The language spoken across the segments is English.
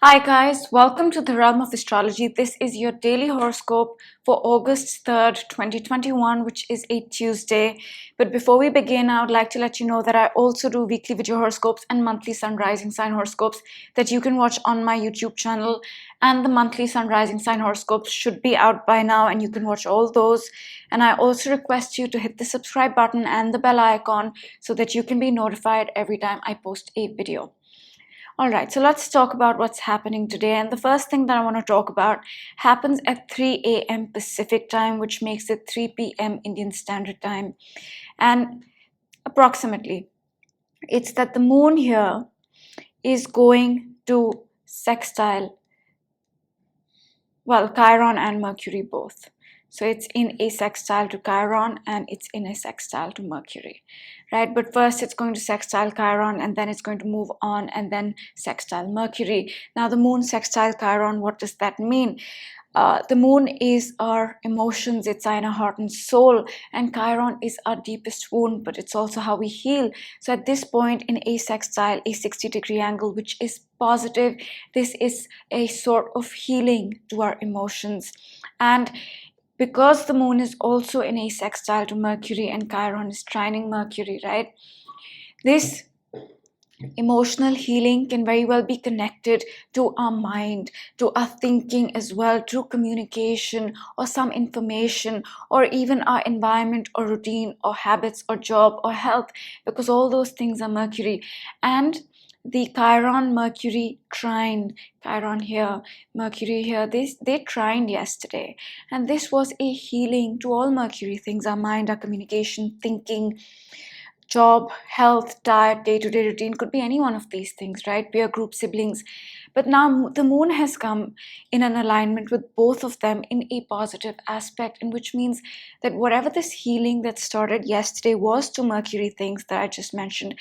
Hi guys, welcome to the realm of astrology. This is your daily horoscope for August 3rd, 2021, which is a Tuesday. But before we begin, I would like to let you know that I also do weekly video horoscopes and monthly sun rising sign horoscopes that you can watch on my YouTube channel. And the monthly sun rising sign horoscopes should be out by now, and you can watch all those. And I also request you to hit the subscribe button and the bell icon so that you can be notified every time I post a video. All right, so let's talk about what's happening today. And the first thing that I want to talk about happens at 3 a.m. Pacific time, which makes it 3 p.m. Indian Standard Time. And approximately, it's that the moon here is going to sextile, Chiron and Mercury both. So it's in a sextile to Chiron and it's in a sextile to Mercury, right? But first it's going to sextile Chiron and then it's going to move on and then sextile Mercury. Now the moon sextile Chiron, what does that mean? The moon is our emotions, it's our inner heart and soul, and Chiron is our deepest wound, but it's also how we heal. So at this point in a sextile, a 60-degree angle, which is positive, this is a sort of healing to our emotions. And because the moon is also in a sextile to Mercury and Chiron is trining Mercury, right? This emotional healing can very well be connected to our mind, to our thinking as well, through communication or some information, or even our environment or routine or habits or job or health, because all those things are Mercury. And the Chiron Mercury trine, Chiron here, Mercury here, they trined yesterday, and this was a healing to all Mercury things: our mind, our communication, thinking, job, health, diet, day-to-day routine. Could be any one of these things, right? Peer group, siblings. But now the moon has come in an alignment with both of them in a positive aspect, and which means that whatever this healing that started yesterday was to Mercury things that I just mentioned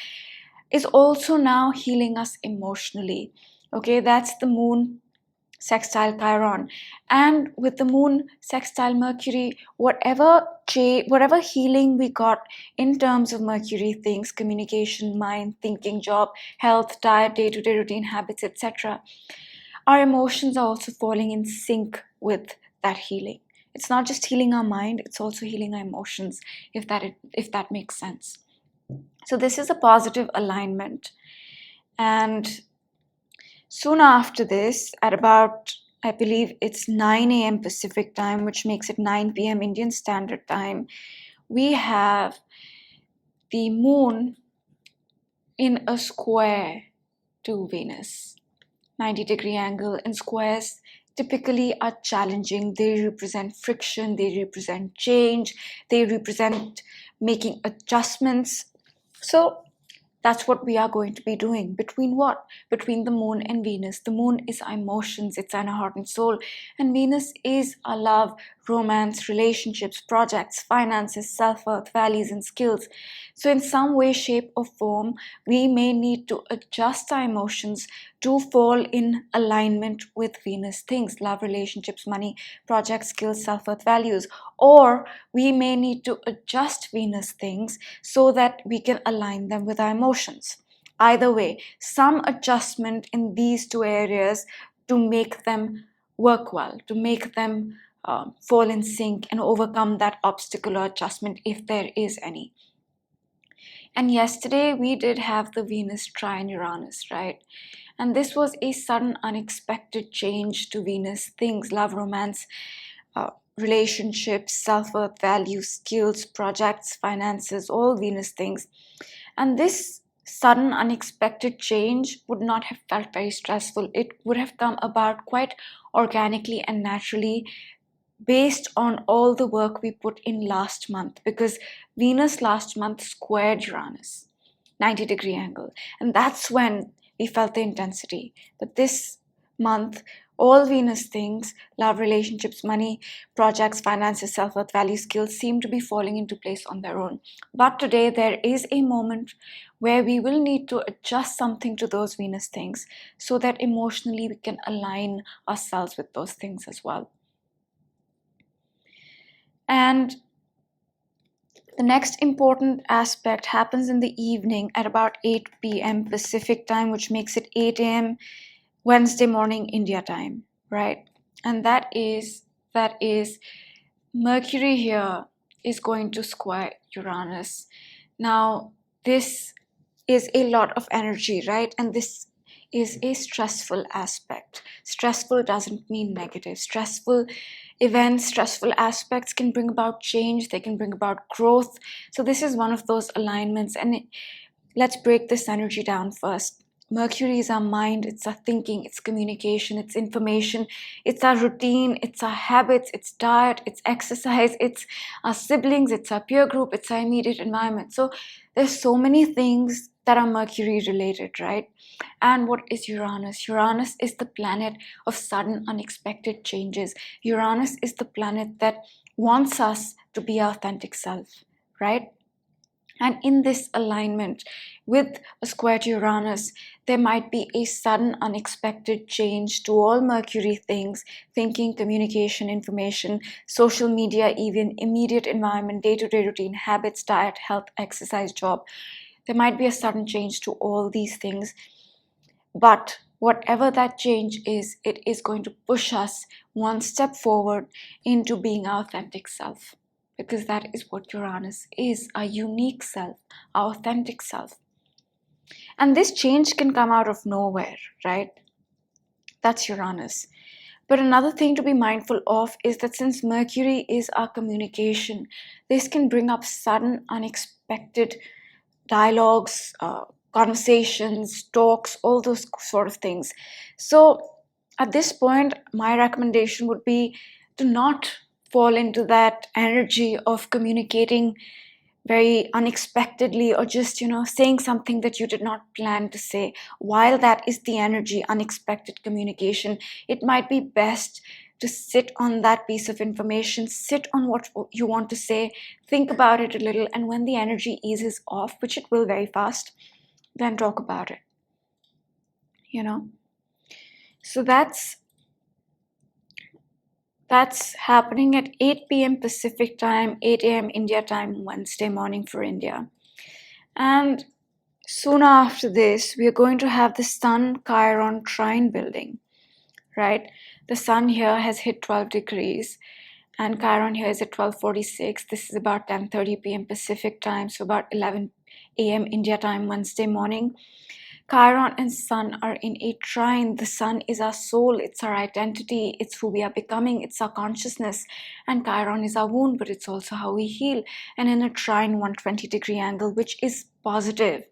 is also now healing us emotionally. Okay, that's the moon sextile Chiron. And with the moon sextile Mercury, whatever healing we got in terms of Mercury things, communication, mind, thinking, job, health, diet, day-to-day routine, habits, etc., our emotions are also falling in sync with that healing. It's not just healing our mind, it's also healing our emotions, if that makes sense. So this is a positive alignment. And soon after this, at about, I believe it's 9 a.m. Pacific time, which makes it 9 p.m. Indian Standard Time, we have the moon in a square to Venus, 90-degree angle. And squares typically are challenging. They represent friction, they represent change, they represent making adjustments. So that's what we are going to be doing. Between what? Between the moon and Venus. The moon is our emotions, it's our heart and soul. And Venus is our love, romance, relationships, projects, finances, self-worth, values, and skills. So in some way, shape, or form, we may need to adjust our emotions to fall in alignment with Venus things: love, relationships, money, projects, skills, self-worth, values. Or we may need to adjust Venus things so that we can align them with our emotions. Either way, some adjustment in these two areas to make them work well, to make them fall in sync and overcome that obstacle or adjustment if there is any. And yesterday we did have the Venus trine Uranus, right? And this was a sudden, unexpected change to Venus things: love, romance, relationships, self-worth, values, skills, projects, finances, all Venus things. And this sudden, unexpected change would not have felt very stressful. It would have come about quite organically and naturally, based on all the work we put in last month, because Venus last month squared Uranus, 90-degree angle, and that's when we felt the intensity. But this month, all Venus things, love, relationships, money, projects, finances, self-worth, values, skills, seem to be falling into place on their own. But today there is a moment where we will need to adjust something to those Venus things so that emotionally we can align ourselves with those things as well. And the next important aspect happens in the evening at about 8 p.m. Pacific time, which makes it 8 a.m. Wednesday morning India time, right? And that is Mercury here is going to square Uranus. Now, this is a lot of energy, right? And this is a stressful aspect. Stressful doesn't mean negative. Stressful events, stressful aspects can bring about change, they can bring about growth. So, this is one of those alignments. And let's break this energy down first. Mercury is our mind, it's our thinking, it's communication, it's information, it's our routine, it's our habits, it's diet, it's exercise, it's our siblings, it's our peer group, it's our immediate environment. So there's so many things that are Mercury related, right? And what is Uranus? Uranus is the planet of sudden, unexpected changes. Uranus is the planet that wants us to be our authentic self, right? And in this alignment with a square to Uranus, there might be a sudden, unexpected change to all Mercury things: thinking, communication, information, social media, even immediate environment, day to day routine, habits, diet, health, exercise, job. There might be a sudden change to all these things. But whatever that change is, it is going to push us one step forward into being our authentic self. Because that is what Uranus is, our unique self, our authentic self. And this change can come out of nowhere, right? That's Uranus. But another thing to be mindful of is that since Mercury is our communication, this can bring up sudden, unexpected dialogues, conversations, talks, all those sort of things. So at this point, my recommendation would be to not fall into that energy of communicating very unexpectedly, or just saying something that you did not plan to say. While that is the energy, unexpected communication, it might be best to sit on that piece of information, sit on what you want to say, think about it a little, and when the energy eases off, which it will very fast, then talk about it. So that's happening at 8 p.m. Pacific time, 8 a.m. India time, Wednesday morning for India. And soon after this, we are going to have the Sun Chiron Trine building, right? The Sun here has hit 12 degrees, and Chiron here is at 12:46. This is about 10:30 p.m. Pacific time, so about 11 a.m. India time, Wednesday morning. Chiron and Sun are in a trine. The Sun is our soul, it's our identity, it's who we are becoming, it's our consciousness. And Chiron is our wound, but it's also how we heal. And in a trine, 120-degree angle, which is positive.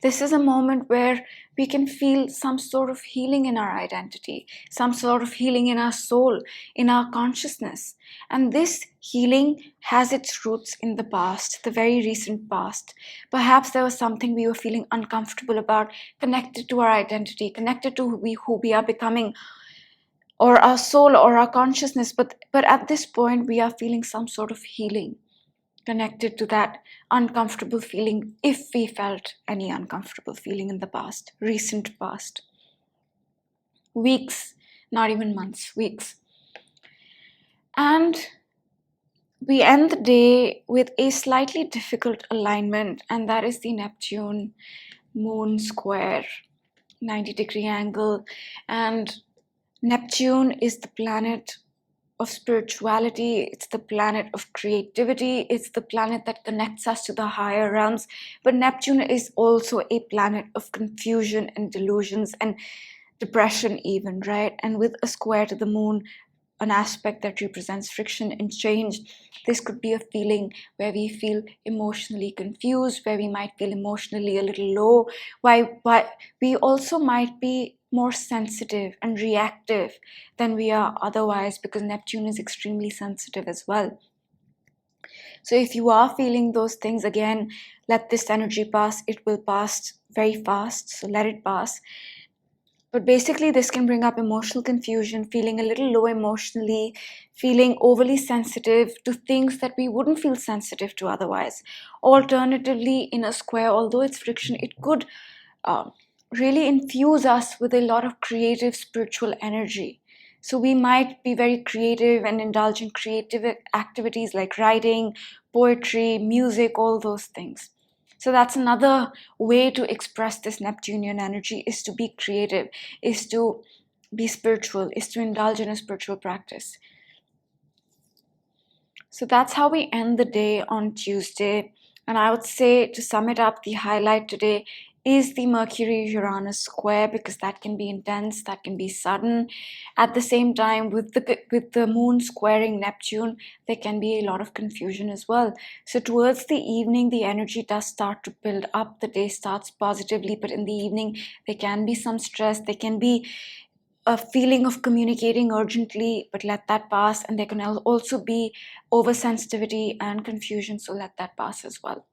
This is a moment where we can feel some sort of healing in our identity, some sort of healing in our soul, in our consciousness. And this healing has its roots in the past, the very recent past. Perhaps there was something we were feeling uncomfortable about, connected to our identity, connected to who we are becoming, or our soul or our consciousness. But at this point, we are feeling some sort of healing connected to that uncomfortable feeling, if we felt any uncomfortable feeling in the past, recent past. Weeks, not even months, weeks. And we end the day with a slightly difficult alignment, and that is the Neptune Moon square, 90-degree angle. And Neptune is the planet of spirituality, it's the planet of creativity, it's the planet that connects us to the higher realms. But Neptune is also a planet of confusion and delusions and depression even, right? And with a square to the moon, an aspect that represents friction and change, this could be a feeling where we feel emotionally confused, where we might feel emotionally a little low. Why we also might be more sensitive and reactive than we are otherwise, because Neptune is extremely sensitive as well. So if you are feeling those things, again, let this energy pass. It will pass very fast, so let it pass. But basically, this can bring up emotional confusion, feeling a little low emotionally, feeling overly sensitive to things that we wouldn't feel sensitive to otherwise. Alternatively, in a square, although it's friction, it could really infuse us with a lot of creative spiritual energy. So we might be very creative and indulge in creative activities like writing, poetry, music, all those things. So that's another way to express this Neptunian energy, is to be creative, is to be spiritual, is to indulge in a spiritual practice. So that's how we end the day on Tuesday. And I would say, to sum it up, the highlight today is the Mercury-Uranus square, because that can be intense, that can be sudden. At the same time, with the moon squaring Neptune, there can be a lot of confusion as well. So towards the evening, the energy does start to build up. The day starts positively, but in the evening, there can be some stress. There can be a feeling of communicating urgently, but let that pass. And there can also be oversensitivity and confusion, so let that pass as well.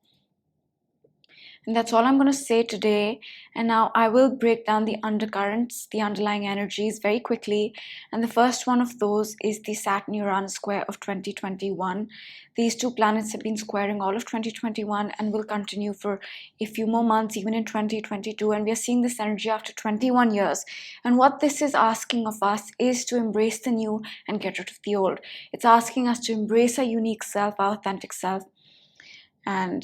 And that's all I'm going to say today. And now I will break down the undercurrents, the underlying energies, very quickly. And the first one of those is the Saturn-Uranus square of 2021. These two planets have been squaring all of 2021 and will continue for a few more months, even in 2022. And we are seeing this energy after 21 years. And what this is asking of us is to embrace the new and get rid of the old. It's asking us to embrace our unique self, our authentic self. And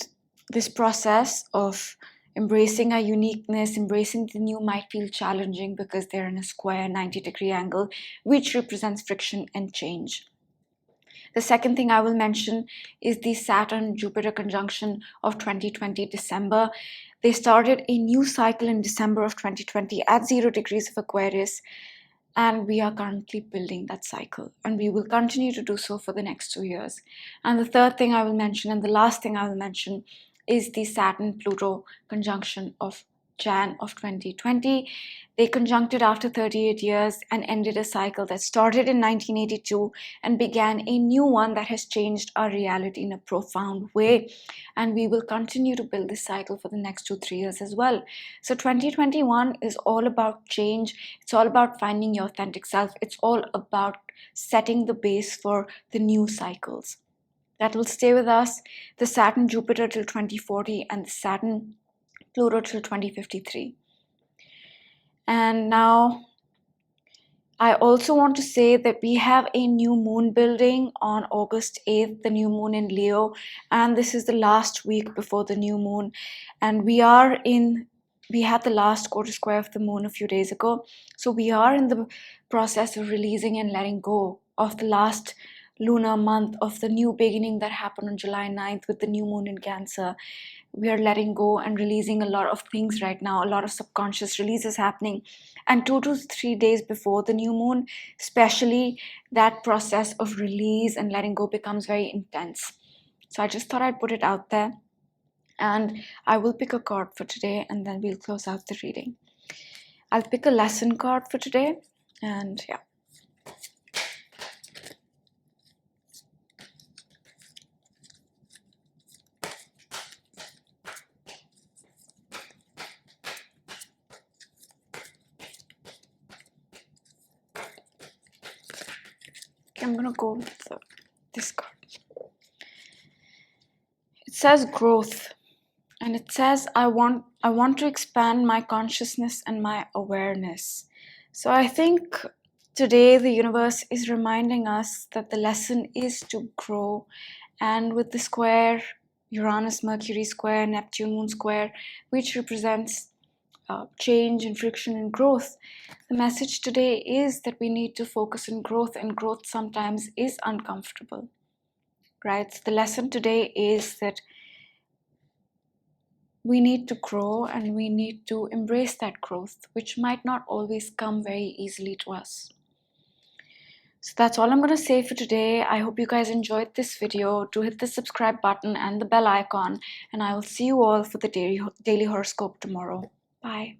this process of embracing our uniqueness, embracing the new, might feel challenging because they're in a square 90-degree angle, which represents friction and change. The second thing I will mention is the Saturn-Jupiter conjunction of 2020 December. They started a new cycle in December of 2020 at 0 degrees of Aquarius, and we are currently building that cycle, and we will continue to do so for the next 2 years. And the third thing I will mention, and the last thing I will mention, is the Saturn-Pluto conjunction of Jan of 2020. They conjuncted after 38 years and ended a cycle that started in 1982 and began a new one that has changed our reality in a profound way. And we will continue to build this cycle for the next 2-3 years as well. So 2021 is all about change. It's all about finding your authentic self. It's all about setting the base for the new cycles that will stay with us, the Saturn-Jupiter till 2040 and the Saturn-Pluto till 2053. And now I also want to say that we have a new moon building on August 8th, the new moon in Leo, and this is the last week before the new moon. And we had the last quarter square of the moon a few days ago. So we are in the process of releasing and letting go of the last lunar month, of the new beginning that happened on July 9th with the new moon in Cancer. We are letting go and releasing a lot of things right now, a lot of subconscious releases happening. And 2 to 3 days before the new moon, especially, that process of release and letting go becomes very intense. So I just thought I'd put it out there. And I will pick a card for today, and then we'll close out the reading. I'll pick a lesson card for today, and yeah. I'm gonna go with this card. It says growth, and it says I want to expand my consciousness and my awareness. So I think today the universe is reminding us that the lesson is to grow, and with the square, Uranus Mercury square, Neptune Moon square, which represents change and friction and growth, the message today is that we need to focus on growth, and growth sometimes is uncomfortable, right? So the lesson today is that we need to grow and we need to embrace that growth, which might not always come very easily to us. So that's all I'm going to say for today. I hope you guys enjoyed this video. Do hit the subscribe button and the bell icon, and I will see you all for the daily horoscope tomorrow. Bye.